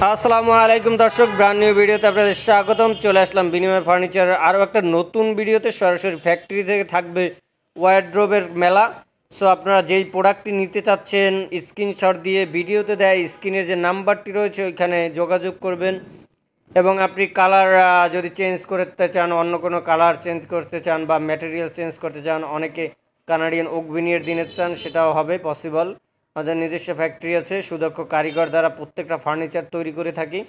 আসসালামু আলাইকুম দর্শক, ব্র্যান্ড নিউ ভিডিওতে আপনাদের স্বাগতম। চলে আসলাম বিনিময় ফার্নিচারের আরও একটা নতুন ভিডিওতে। সরাসরি ফ্যাক্টরি থেকে থাকবে ওয়ারড্রোবের মেলা। সো আপনারা যেই প্রোডাক্টটি নিতে চাচ্ছেন স্ক্রিনশট দিয়ে ভিডিওতে দেয় স্ক্রিনের যে নাম্বারটি রয়েছে ওইখানে যোগাযোগ করবেন। এবং আপনি কালার যদি চেঞ্জ করতে চান, অন্য কোনো কালার চেঞ্জ করতে চান বা ম্যাটেরিয়াল চেঞ্জ করতে চান, অনেকে কানাডিয়ান ওক ভিনিয়ার দিতে চান, সেটাও হবে পসিবল। আমাদের নিজস্ব ফ্যাক্টরি আছে, সুদক্ষ কারিগর দ্বারা প্রত্যেকটা ফার্নিচার তৈরি করে থাকি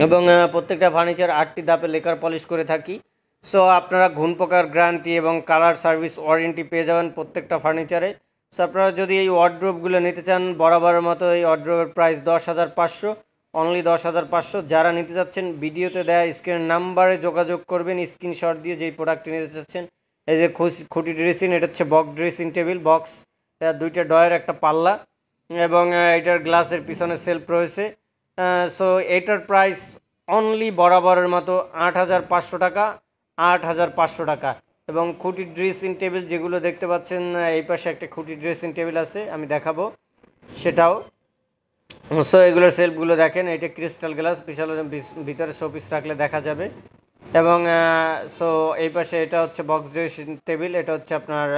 এবং প্রত্যেকটা ফার্নিচার 8টি ধাপে লেকার পলিশ করে থাকি। সো আপনারা ঘুণ পোকার গ্যারান্টি এবং কালার সার্ভিস ওয়ারেন্টি পেয়ে যাবেন প্রত্যেকটা ফার্নিচারে। সো আপনারা যদি এই ওয়ার্ড্রোবগুলো নিতে চান, বরাবরের মতো এই ওয়ার্ড্রোবের প্রাইস 10,500, অনলি 10,500। যারা নিতে চাচ্ছেন ভিডিওতে দেয়া স্ক্রিনের নাম্বারে যোগাযোগ করবেন স্ক্রিনশট দিয়ে যেই প্রোডাক্টটি নিতে চাচ্ছেন। এই যে খুঁটি ড্রেসিং, এটা হচ্ছে বক্স ড্রেসিং টেবিল, বক্স, দুইটা ডয়ের একটা পাল্লা এবং এটার গ্লাসের পিছনে সেলফ রয়েছে। সো এটার প্রাইস অনলি বরাবরের মতো 8,500 টাকা, 8,500 টাকা। এবং খুঁটি ড্রেসিং টেবিল যেগুলো দেখতে পাচ্ছেন, এই পাশে একটা খুঁটি ড্রেসিং টেবিল আছে, আমি দেখাবো সেটাও। সো এগুলোর সেলফগুলো দেখেন, এটা ক্রিস্টাল গ্লাস, বিশাল ভিতরে শোপিস রাখলে দেখা যাবে। এবং সো এই পাশে এটা হচ্ছে বক্স ড্রেসিং টেবিল, এটা হচ্ছে আপনার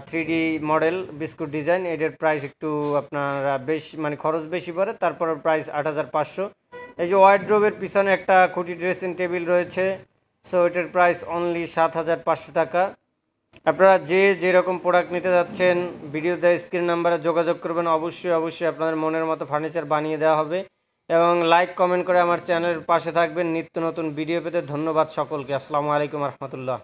3D মডেল বিস্কুট ডিজাইন। এটার প্রাইস একটু আপনার বেশি, মানে খরচ বেশি পড়ে, তারপর প্রাইস 8,500। এই যে ওয়ার্ড্রোবের পিছনে একটা খুঁটি ড্রেসিং টেবিল রয়েছে, সো এটার প্রাইস অনলি 7,500 টাকা। আপনারা যে যেরকম প্রোডাক্ট নিতে যাচ্ছেন ভিডিওতে স্ক্রিন নাম্বারে যোগাযোগ করবেন, অবশ্যই আপনাদের মনের মতো ফার্নিচার বানিয়ে দেওয়া হবে। এবং লাইক কমেন্ট করে আমার চ্যানেলের পাশে থাকবেন নিত্য নতুন ভিডিও পেতে। ধন্যবাদ সকলকে। আসসালামু আলাইকুম রহমতুল্লাহ।